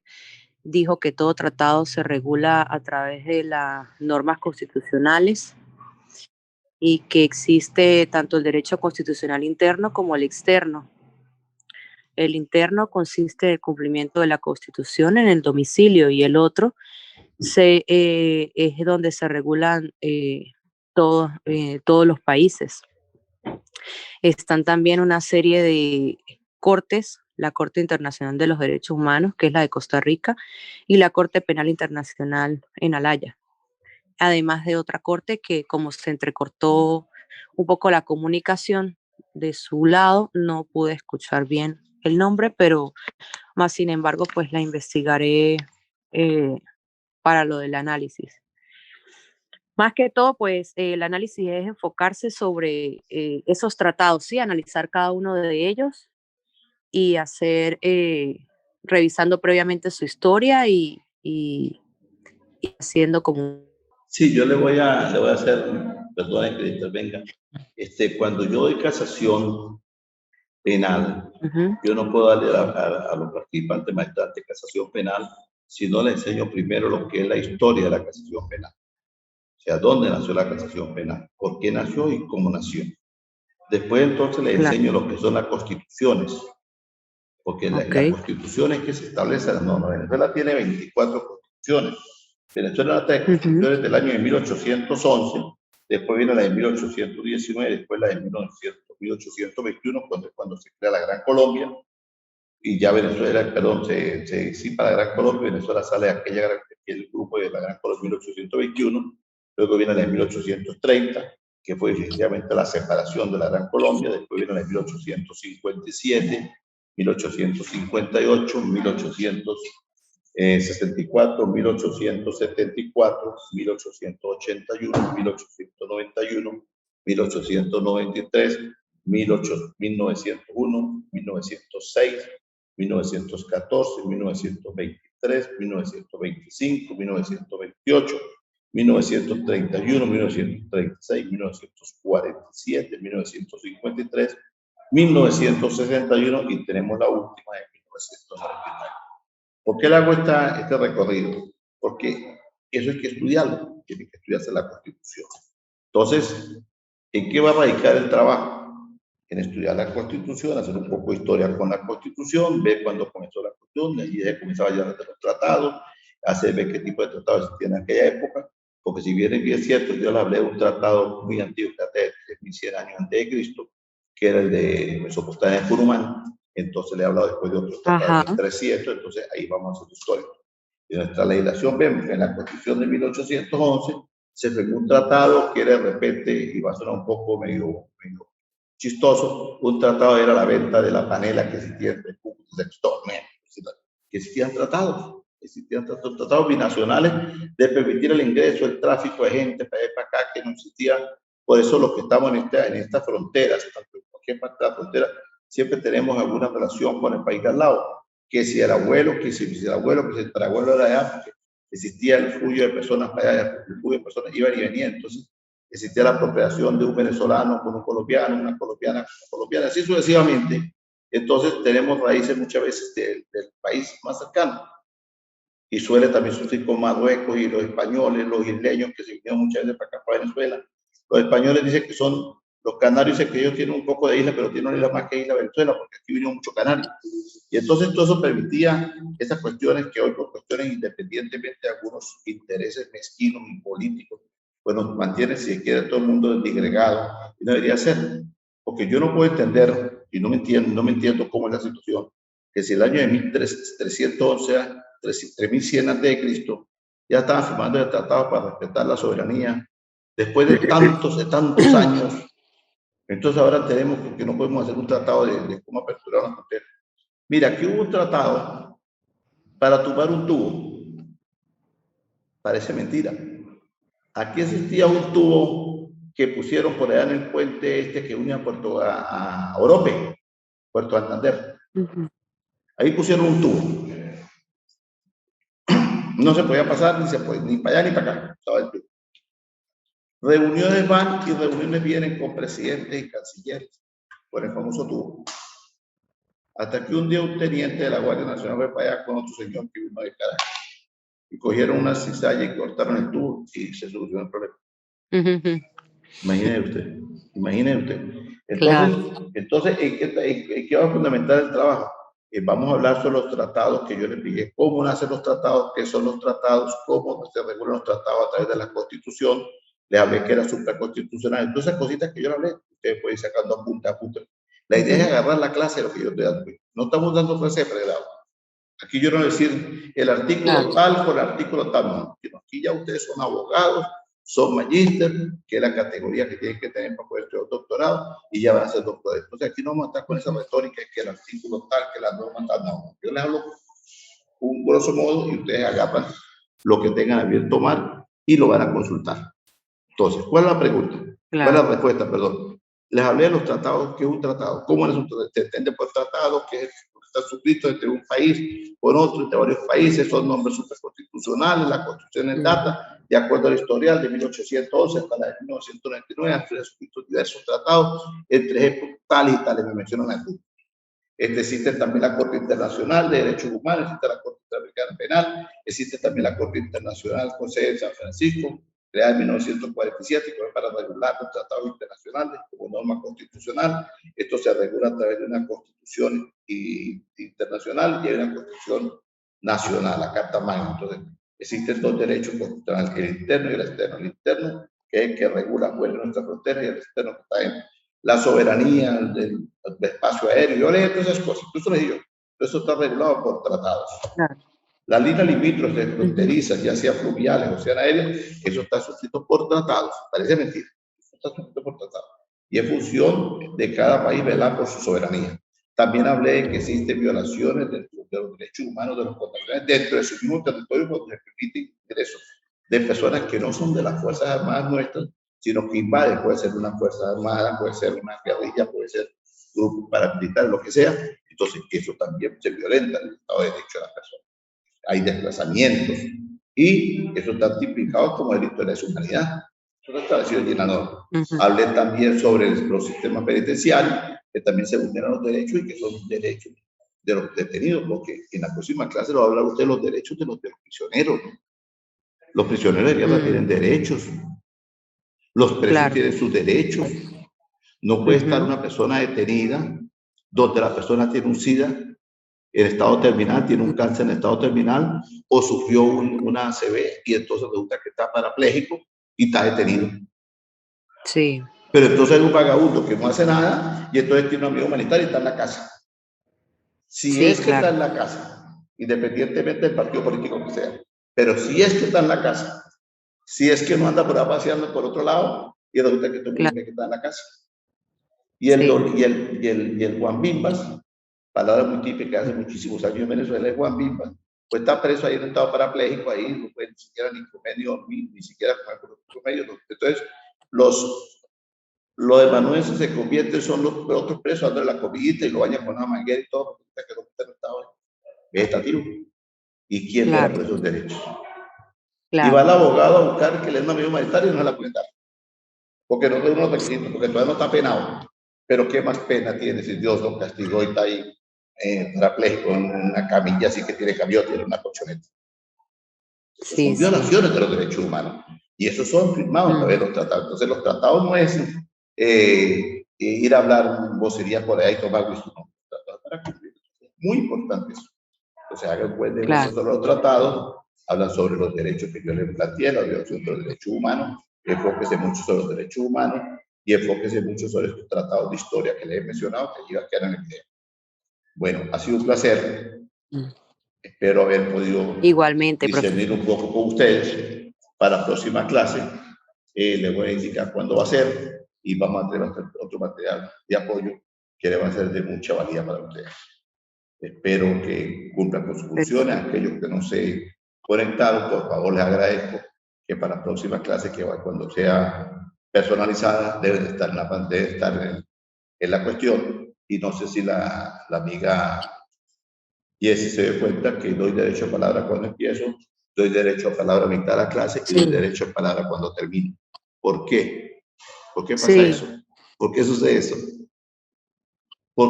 dijo que todo tratado se regula a través de las normas constitucionales y que existe tanto el derecho constitucional interno como el externo. El interno consiste en el cumplimiento de la Constitución en el domicilio y el otro es donde se regulan todos los países. Están también una serie de cortes la Corte Internacional de los Derechos Humanos, que es la de Costa Rica, y la Corte Penal Internacional en La Haya. Además de otra corte que, como se entrecortó un poco la comunicación de su lado, no pude escuchar bien el nombre, pero más sin embargo, pues la investigaré para lo del análisis. Más que todo, pues el análisis es enfocarse sobre esos tratados, sí, analizar cada uno de ellos y hacer, revisando previamente su historia y haciendo como... Sí, yo le voy a hacer, perdone que le intervenga, cuando yo doy casación penal, yo no puedo darle a los participantes maestrantes de casación penal si no le enseño primero lo que es la historia de la casación penal. O sea, dónde nació la casación penal, por qué nació y cómo nació. Después entonces le enseño lo que son las constituciones, porque las constituciones que se establecen, no, Venezuela tiene 24 constituciones. Venezuela no tiene constituciones del año de 1811, después viene la de 1819, después la de 1821, cuando se crea la Gran Colombia, y ya Venezuela, perdón, se disipa la Gran Colombia, Venezuela sale aquel grupo de la Gran Colombia 1821, luego viene la de 1830, que fue definitivamente la separación de la Gran Colombia, después viene la de 1857, 1858, 1864, 1874, 1881, 1891, 1893, 1901, 1906, 1914, 1923, 1925, 1928, 1931, 1936, 1947, 1953, 1961 y tenemos la última de 1999. ¿Por qué le hago este recorrido? Porque eso hay que estudiarlo, tiene que estudiarse la Constitución. Entonces, ¿en qué va a radicar el trabajo? En estudiar la Constitución, hacer un poco de historia con la Constitución, ver cuándo comenzó la Constitución, y ya comenzaba ya los tratados, hacer ver qué tipo de tratados existían en aquella época, porque si bien es cierto, yo le hablé de un tratado muy antiguo, que hace 3.100 años antes de Cristo, que era el de Mesopotamia de Curumán, entonces le he hablado después de otros tratados de 300, entonces ahí vamos a hacer historia. En nuestra legislación vemos que en la Constitución de 1811 se firmó un tratado que era de repente, y va a sonar un poco medio chistoso, un tratado era la venta de la panela que existía entre Cúcuta y Sextornea, que existían tratados binacionales de permitir el ingreso, el tráfico de gente para allá y para acá, que no existía. Por eso los que estamos en estas fronteras, tanto en cualquier parte de la frontera, siempre tenemos alguna relación con el país de al lado, que si el abuelo, que si el abuelo, que si el parabuelo era allá, porque existía el flujo de personas para allá, el flujo de personas iban y venían, entonces existía la apropiación de un venezolano con un colombiano, una colombiana con una colombiana, así sucesivamente. Entonces tenemos raíces muchas veces del país más cercano. Y suele también surgir con Marruecos y los españoles, los isleños que se vinieron muchas veces para acá, para Venezuela. Los españoles dicen que son los canarios, que ellos tienen un poco de isla, pero tienen una isla más que isla Venezuela, porque aquí vinieron muchos canarios. Y entonces todo eso permitía esas cuestiones que hoy, por cuestiones independientemente de algunos intereses mezquinos y políticos, pues nos mantiene, si quiere, todo el mundo disgregado, y no debería ser. Porque yo no puedo entender, y no me entiendo cómo es la situación, que si el año de 1311, 3100 a.C., ya estaban firmando el tratado para respetar la soberanía, después de tantos años, entonces ahora tenemos que no podemos hacer un tratado de cómo aperturar una frontera. Mira, aquí hubo un tratado para tumbar un tubo. Parece mentira. Aquí existía un tubo que pusieron por allá en el puente que unía a Orope, Puerto Santander. Ahí pusieron un tubo. No se podía pasar ni para allá ni para acá. Estaba el tubo. Reuniones van y reuniones vienen con presidentes y cancilleres por el famoso tubo. Hasta que un día un teniente de la Guardia Nacional fue para allá con otro señor que vino de Caracas. Y cogieron una cizalla y cortaron el tubo y se solucionó el problema. Imagine usted. Entonces, claro. Entonces ¿en qué va a fundamentar el trabajo? Vamos a hablar sobre los tratados que yo les dije, cómo nacen los tratados, qué son los tratados, cómo se regulan los tratados a través de la Constitución. Les hablé que era supraconstitucional. Entonces, esas cositas que yo les hablé, ustedes pueden ir sacando a punta. La idea es agarrar la clase de lo que yo estoy dando. No estamos dando clase de pregrado. Aquí yo no voy a decir el artículo tal con el artículo tal, no. Aquí ya ustedes son abogados, son magíster, que es la categoría que tienen que tener para poder estudiar doctorado, y ya van a ser doctores. Entonces aquí no vamos a estar con esa retórica que el artículo tal, que la norma tal, no. Yo les hablo un grosso modo y ustedes agarran lo que tengan a bien tomar y lo van a consultar. Entonces, ¿cuál es la pregunta? ¿Cuál es la respuesta? Perdón. Les hablé de los tratados. ¿Qué es un tratado? ¿Cómo es un tratado? Se entiende por tratado que está suscrito entre un país con otro, entre varios países, son nombres superconstitucionales, la Constitución es data, de acuerdo al historial de 1811 hasta la de 1999, han sido suscritos diversos tratados entre épocas tales y tales, me mencionan aquí. Existe también la Corte Internacional de Derechos Humanos, existe la Corte Interamericana Penal, existe también la Corte Internacional con sede en San Francisco, creada en 1947, que fue para regular los tratados internacionales como norma constitucional. Esto se regula a través de una constitución internacional y de una constitución nacional, la Carta Magna. Entonces, existen dos derechos constitucionales, el interno y el externo. El interno, que es el que regula fuera de nuestra frontera, y el externo, que está en la soberanía del espacio aéreo. Yo leí todas esas cosas. Eso les digo. Eso está regulado por tratados. Claro. Las líneas limítrofes fronterizas, ya sea fluviales o sean aéreas, eso está suscrito por tratados. Parece mentira. Eso está suscrito por tratados. Y en función de cada país velar por su soberanía. También hablé de que existen violaciones de los derechos humanos de los connacionales dentro de su mismo territorio donde se permite ingresos de personas que no son de las Fuerzas Armadas nuestras, sino que invaden. Puede ser una fuerza armada, puede ser una guerrilla, puede ser grupo paramilitar, lo que sea. Entonces, eso también se violenta el Estado de Derecho de las personas. Hay desplazamientos y eso está tipificado como delito de lesa humanidad. Eso está establecido en la norma. Hablé también sobre los sistemas penitenciarios, que también se vulneran los derechos y que son derechos de los detenidos, porque en la próxima clase lo va a hablar usted de los derechos de los prisioneros. Los prisioneros de guerra tienen derechos. Los presos tienen sus derechos. No puede estar una persona detenida donde la persona tiene un SIDA en estado terminal, tiene un cáncer en estado terminal o sufrió una ACV y entonces resulta que está parapléjico y está detenido. Sí. Pero entonces hay un vagabundo que no hace nada y entonces tiene un amigo humanitario y está en la casa. Si es que está en la casa, independientemente del partido político que sea, pero si es que está en la casa, si es que no anda por ahí paseando por otro lado y resulta que todo el mundo que está en la casa. Y el Juan Bimbas, palabra muy típica hace muchísimos años en Venezuela, el Juan Bimbas, pues está preso ahí en un estado parapléjico, ahí no puede ni siquiera ni comer, ni siquiera comer por otro medio. Entonces, los amanuenses se convierten, son los otros presos, dándole la comidita y lo bañan con una manguera y todo, porque que no está en estado vegetativo. ¿Y quién le da por esos derechos? Y va el abogado a buscar que le den un amigo humanitario y no se la pueden dar. Porque no tiene unos requisitos, porque todavía no está penado. Pero qué más pena tiene si Dios lo castigó y está ahí parapléjico en una camilla así que tiene cambio, tiene una colchoneta. Son violaciones de los derechos humanos. Y esos son firmados a través de los tratados. Entonces los tratados no es ir a hablar vocería por ahí y tomar whisky. No, tratados para cumplir. Es muy importante eso. Entonces hagan buen negocio sobre los tratados, hablan sobre los derechos que yo les planteé, la violación de los derechos humanos, enfóquese mucho sobre los derechos humanos y enfóquese mucho sobre estos tratados de historia que les he mencionado, que iba a quedar en el video. Bueno, ha sido un placer. Espero haber podido discernir un poco con ustedes. Para la próxima clase les voy a indicar cuándo va a ser y vamos a tener otro material de apoyo que le va a ser de mucha valía para ustedes. Espero que cumplan con sus funciones. Aquellos que no se conectaron, por favor, les agradezco que para la próxima clase, que va cuando sea personalizada, deben de estar en la cuestión. Y no sé si la amiga Jessie se dio cuenta que doy derecho a palabra cuando empiezo, doy derecho a palabra a mitad de la clase y doy derecho a palabra cuando termino. ¿Por qué? ¿Por qué pasa eso? ¿Por qué sucede eso?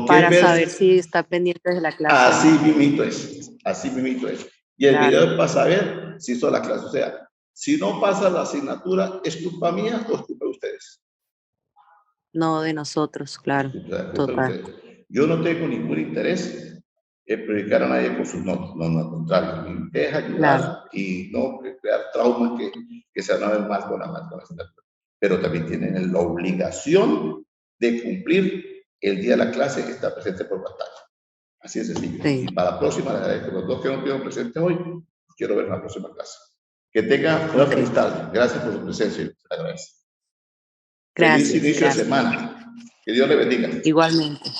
Para saber si está pendiente de la clase. Así mismito es, así mismito es. Y el video es para saber si hizo la clase. O sea, si no pasa la asignatura, ¿es culpa mía o es culpa de ustedes? No, de nosotros, claro. Total. Yo no tengo ningún interés en predicar a nadie con sus notas. No, al contrario. Mi interés es ayudar y no crear traumas que se van a ver mal con la asignatura. Pero también tienen la obligación de cumplir el día de la clase está presente por pantalla. Así de sencillo. Sí. Y para la próxima, los dos que no estuvieron presentes hoy, quiero ver en la próxima clase. Que tengan una feliz tarde. Gracias por su presencia. Se le agradece. Gracias, Feliz inicio claro. de semana. Que Dios le bendiga. Igualmente.